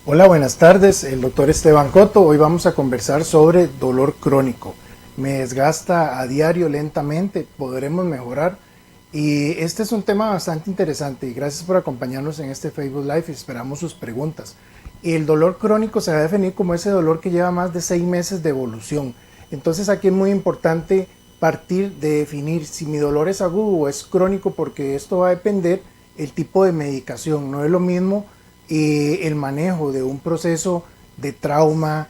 Hola, buenas tardes. El doctor Esteban Coto. Hoy vamos a conversar sobre dolor crónico. Me desgasta a diario lentamente. ¿Podremos mejorar? Y este es un tema bastante interesante y gracias por acompañarnos en este Facebook Live y esperamos sus preguntas. El dolor crónico se va a definir como ese dolor que lleva más de 6 meses de evolución. Entonces aquí es muy importante partir de definir si mi dolor es agudo o es crónico, porque esto va a depender el tipo de medicación. No es lo mismo el manejo de un proceso de trauma,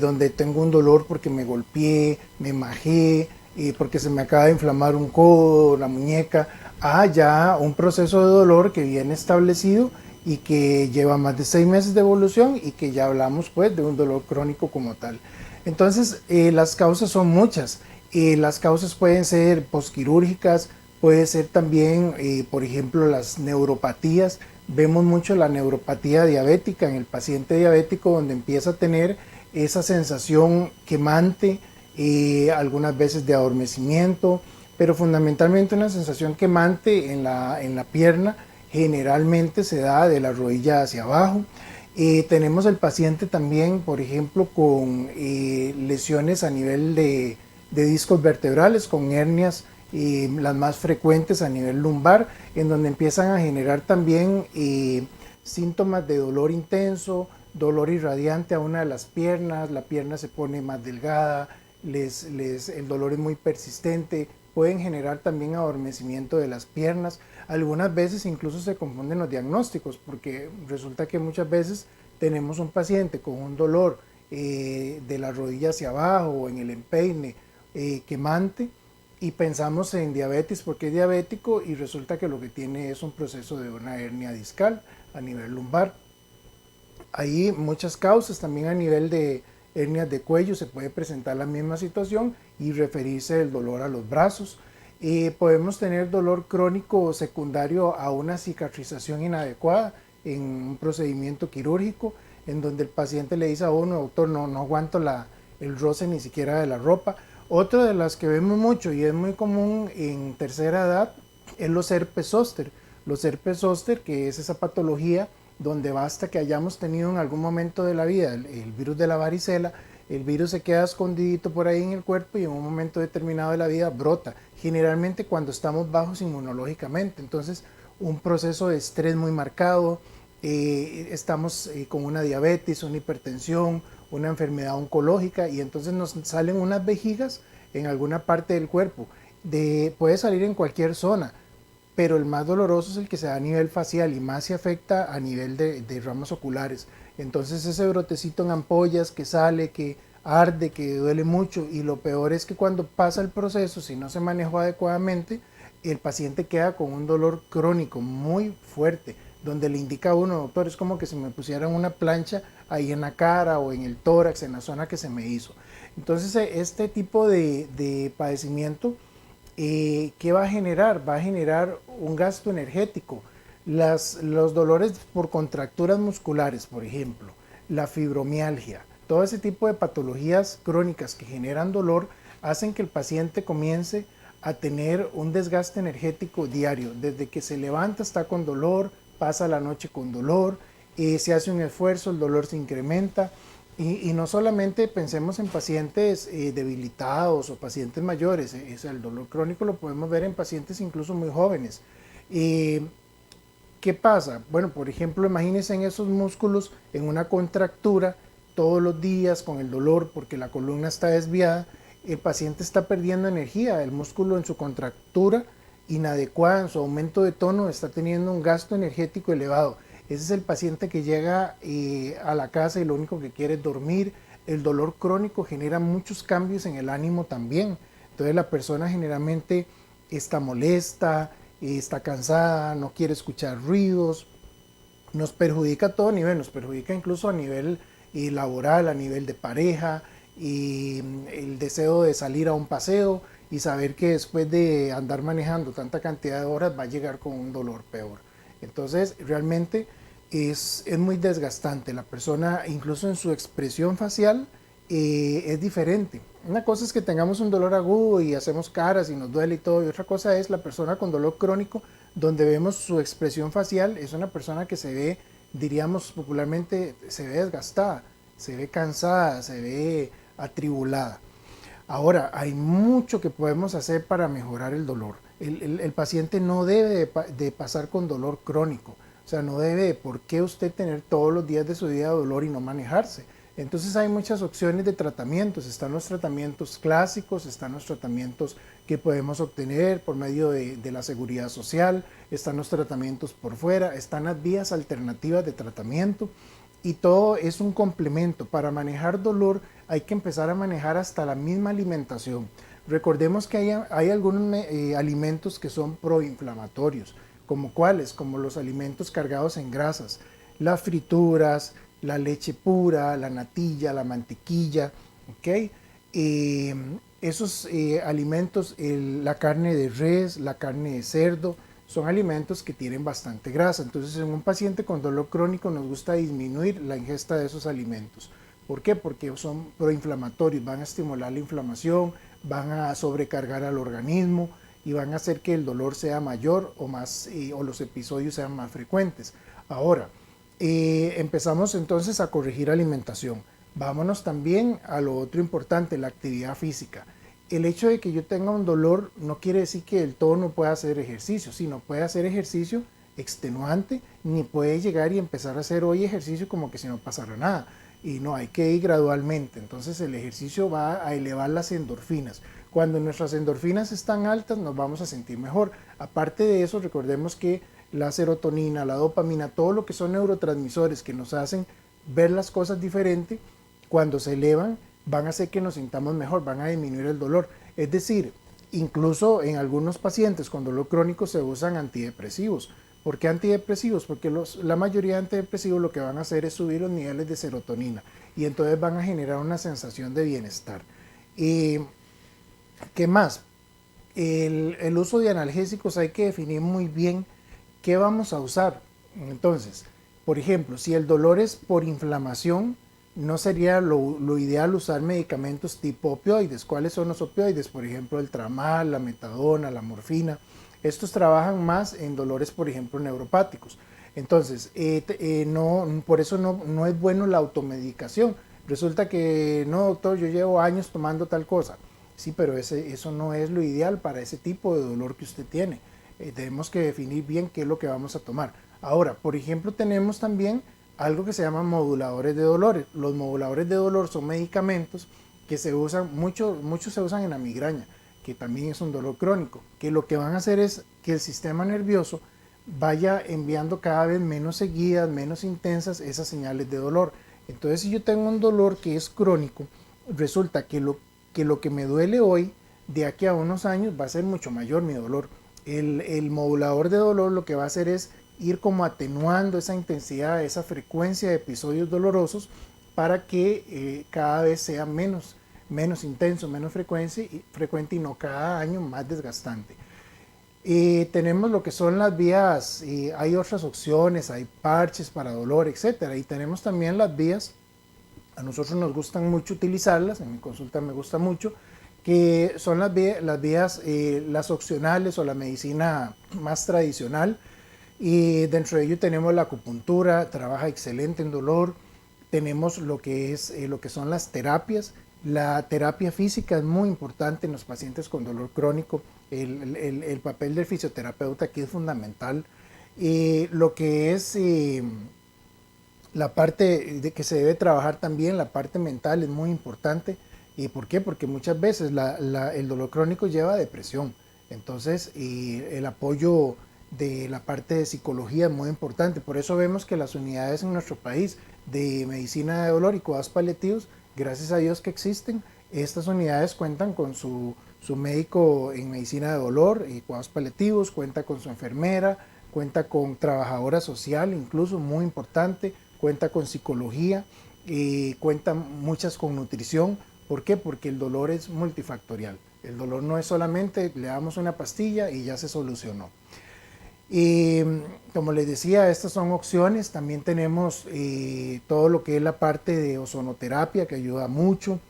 donde tengo un dolor porque me golpeé, me majé, porque se me acaba de inflamar un codo, la muñeca, a ya un proceso de dolor que viene establecido y que lleva más de 6 meses de evolución y que ya hablamos pues de un dolor crónico como tal. Entonces las causas son muchas. Las causas pueden ser posquirúrgicas, puede ser también, por ejemplo, las neuropatías. Vemos mucho la neuropatía diabética en el paciente diabético, donde empieza a tener esa sensación quemante, algunas veces de adormecimiento, pero fundamentalmente una sensación quemante en la pierna. Generalmente se da de la rodilla hacia abajo. Tenemos el paciente también, por ejemplo, con lesiones a nivel de discos vertebrales, con hernias, las más frecuentes a nivel lumbar, en donde empiezan a generar también síntomas de dolor intenso, dolor irradiante a una de las piernas, la pierna se pone más delgada, el dolor es muy persistente, pueden generar también adormecimiento de las piernas. Algunas veces incluso se confunden los diagnósticos, porque resulta que muchas veces tenemos un paciente con un dolor de la rodilla hacia abajo o en el empeine quemante, y pensamos en diabetes porque es diabético, y resulta que lo que tiene es un proceso de una hernia discal a nivel lumbar. Hay muchas causas también a nivel de hernias de cuello, se puede presentar la misma situación y referirse el dolor a los brazos. Podemos tener dolor crónico secundario a una cicatrización inadecuada en un procedimiento quirúrgico, en donde el paciente le dice a uno: doctor, no aguanto el roce ni siquiera de la ropa. Otra de las que vemos mucho y es muy común en tercera edad es los herpes zóster. Los herpes zóster, que es esa patología donde basta que hayamos tenido en algún momento de la vida el virus de la varicela, el virus se queda escondidito por ahí en el cuerpo y en un momento determinado de la vida brota, generalmente cuando estamos bajos inmunológicamente. Entonces, un proceso de estrés muy marcado, estamos con una diabetes, una hipertensión, una enfermedad oncológica, y entonces nos salen unas vejigas en alguna parte del cuerpo. Puede salir en cualquier zona, pero el más doloroso es el que se da a nivel facial y más se afecta a nivel de ramas oculares. Entonces ese brotecito en ampollas que sale, que arde, que duele mucho, y lo peor es que cuando pasa el proceso, si no se manejó adecuadamente, el paciente queda con un dolor crónico muy fuerte, donde le indica a uno: doctor, es como que si me pusieran una plancha ahí en la cara o en el tórax, en la zona que se me hizo. Entonces este tipo de padecimiento, ¿qué va a generar? Va a generar un gasto energético. Los dolores por contracturas musculares, por ejemplo, la fibromialgia, todo ese tipo de patologías crónicas que generan dolor, hacen que el paciente comience a tener un desgaste energético diario. Desde que se levanta está con dolor, pasa la noche con dolor, se hace un esfuerzo, el dolor se incrementa. Y no solamente pensemos en pacientes debilitados o pacientes mayores, el dolor crónico lo podemos ver en pacientes incluso muy jóvenes. ¿Qué pasa? Bueno, por ejemplo, imagínense en esos músculos en una contractura todos los días con el dolor porque la columna está desviada. El paciente está perdiendo energía, el músculo en su contractura inadecuada, en su aumento de tono, está teniendo un gasto energético elevado. Ese es el paciente que llega a la casa y lo único que quiere es dormir. El dolor crónico genera muchos cambios en el ánimo también. Entonces la persona generalmente está molesta, está cansada, no quiere escuchar ruidos. Nos perjudica a todo nivel, nos perjudica incluso a nivel laboral, a nivel de pareja, y el deseo de salir a un paseo y saber que después de andar manejando tanta cantidad de horas va a llegar con un dolor peor. Entonces realmente es muy desgastante. La persona, incluso en su expresión facial, es diferente. Una cosa es que tengamos un dolor agudo y hacemos caras y nos duele y todo, y otra cosa es la persona con dolor crónico, donde vemos su expresión facial, es una persona que se ve diríamos popularmente, se ve desgastada, se ve cansada, se ve atribulada. Ahora, hay mucho que podemos hacer para mejorar el dolor. El paciente no debe de pasar con dolor crónico. O sea, no debe, ¿por qué usted tener todos los días de su vida dolor y no manejarse? Entonces hay muchas opciones de tratamientos. Están los tratamientos clásicos, están los tratamientos que podemos obtener por medio de la seguridad social, están los tratamientos por fuera, están las vías alternativas de tratamiento y todo es un complemento. Para manejar dolor hay que empezar a manejar hasta la misma alimentación. Recordemos que hay algunos alimentos que son proinflamatorios, como cuáles, como los alimentos cargados en grasas, las frituras, la leche pura, la natilla, la mantequilla, ¿ok? Esos alimentos, la carne de res, la carne de cerdo, son alimentos que tienen bastante grasa. Entonces, en un paciente con dolor crónico nos gusta disminuir la ingesta de esos alimentos. ¿Por qué? Porque son proinflamatorios, van a estimular la inflamación, van a sobrecargar al organismo y van a hacer que el dolor sea mayor o los episodios sean más frecuentes. Ahora, empezamos entonces a corregir alimentación. Vámonos también a lo otro importante, la actividad física. El hecho de que yo tenga un dolor no quiere decir que del todo no pueda hacer ejercicio, sino puede hacer ejercicio extenuante, ni puede llegar y empezar a hacer hoy ejercicio como que si no pasara nada. Y no, hay que ir gradualmente. Entonces el ejercicio va a elevar las endorfinas. Cuando nuestras endorfinas están altas nos vamos a sentir mejor. Aparte de eso, recordemos que la serotonina, la dopamina, todo lo que son neurotransmisores que nos hacen ver las cosas diferente, cuando se elevan van a hacer que nos sintamos mejor, van a disminuir el dolor. Es decir, incluso en algunos pacientes con dolor crónico se usan antidepresivos. ¿Por qué antidepresivos? Porque la mayoría de antidepresivos lo que van a hacer es subir los niveles de serotonina y entonces van a generar una sensación de bienestar. ¿Qué más? El uso de analgésicos hay que definir muy bien qué vamos a usar. Entonces, por ejemplo, si el dolor es por inflamación, no sería lo ideal usar medicamentos tipo opioides. ¿Cuáles son los opioides? Por ejemplo, el tramal, la metadona, la morfina. Estos trabajan más en dolores, por ejemplo, neuropáticos. Entonces, por eso no es bueno la automedicación. Resulta que, no, doctor, yo llevo años tomando tal cosa. Sí, pero eso no es lo ideal para ese tipo de dolor que usted tiene. Tenemos que definir bien qué es lo que vamos a tomar. Ahora, por ejemplo, tenemos también algo que se llama moduladores de dolores. Los moduladores de dolor son medicamentos que se usan, muchos se usan en la migraña, que también es un dolor crónico, que lo que van a hacer es que el sistema nervioso vaya enviando cada vez menos seguidas, menos intensas esas señales de dolor. Entonces, si yo tengo un dolor que es crónico, resulta que lo que me duele hoy, de aquí a unos años va a ser mucho mayor mi dolor. El modulador de dolor lo que va a hacer es ir como atenuando esa intensidad, esa frecuencia de episodios dolorosos para que cada vez sea menos intenso, menos frecuente y no cada año más desgastante. Tenemos lo que son las vías, hay otras opciones, hay parches para dolor, etcétera. Y tenemos también las vías, a nosotros nos gustan mucho utilizarlas, en mi consulta me gusta mucho, que son las vías, las opcionales o la medicina más tradicional. Y dentro de ello tenemos la acupuntura, trabaja excelente en dolor. Tenemos lo que son las terapias. La terapia física es muy importante en los pacientes con dolor crónico. El papel del fisioterapeuta aquí es fundamental. Lo que es la parte de que se debe trabajar también, la parte mental es muy importante. ¿Y por qué? Porque muchas veces el dolor crónico lleva a depresión. Entonces, el apoyo de la parte de psicología es muy importante. Por eso vemos que las unidades en nuestro país de medicina de dolor y cuidados paliativos, gracias a Dios que existen, estas unidades cuentan con su médico en medicina de dolor y cuidados paliativos, cuenta con su enfermera, cuenta con trabajadora social, incluso muy importante, cuenta con psicología, cuenta muchas con nutrición. ¿Por qué? Porque el dolor es multifactorial. El dolor no es solamente le damos una pastilla y ya se solucionó. Y como les decía, estas son opciones. También tenemos todo lo que es la parte de ozonoterapia que ayuda mucho.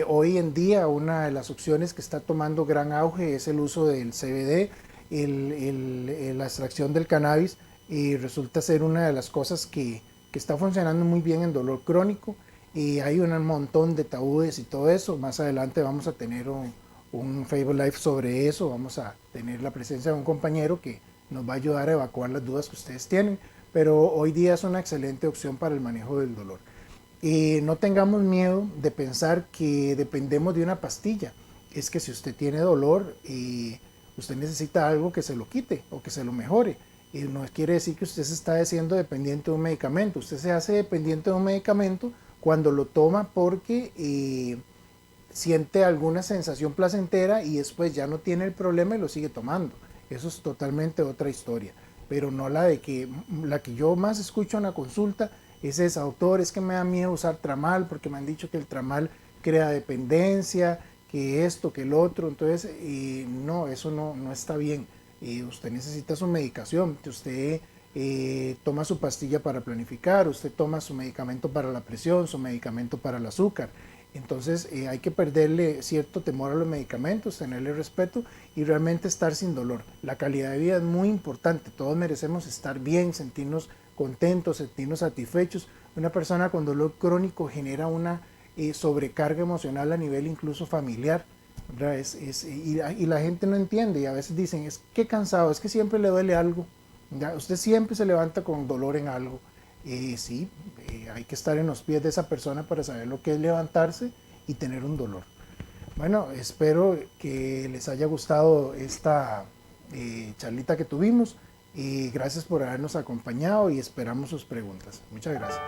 Hoy en día una de las opciones que está tomando gran auge es el uso del CBD, la extracción del cannabis y resulta ser una de las cosas que está funcionando muy bien en dolor crónico, y hay un montón de tabúes y todo eso. Más adelante vamos a tener un Facebook Live sobre eso, vamos a tener la presencia de un compañero que nos va a ayudar a evacuar las dudas que ustedes tienen, pero hoy día es una excelente opción para el manejo del dolor. No tengamos miedo de pensar que dependemos de una pastilla. Es que si usted tiene dolor, usted necesita algo que se lo quite o que se lo mejore. Y no quiere decir que usted se está haciendo dependiente de un medicamento. Usted se hace dependiente de un medicamento cuando lo toma porque siente alguna sensación placentera y después ya no tiene el problema y lo sigue tomando. Eso es totalmente otra historia, pero no la que yo más escucho en la consulta es esa: doctor, es que me da miedo usar tramal porque me han dicho que el tramal crea dependencia, que esto, que el otro. Entonces, no, eso no está bien. Usted necesita su medicación, usted toma su pastilla para planificar, usted toma su medicamento para la presión, su medicamento para el azúcar. Entonces hay que perderle cierto temor a los medicamentos, tenerle respeto y realmente estar sin dolor. La calidad de vida es muy importante, todos merecemos estar bien, sentirnos contentos, sentirnos satisfechos. Una persona con dolor crónico genera una sobrecarga emocional a nivel incluso familiar. Y la gente no entiende, y a veces dicen: es que cansado, es que siempre le duele algo. ¿Ya? Usted siempre se levanta con dolor en algo. Sí, hay que estar en los pies de esa persona para saber lo que es levantarse y tener un dolor. Bueno, espero que les haya gustado esta charlita que tuvimos, y gracias por habernos acompañado y esperamos sus preguntas. Muchas gracias.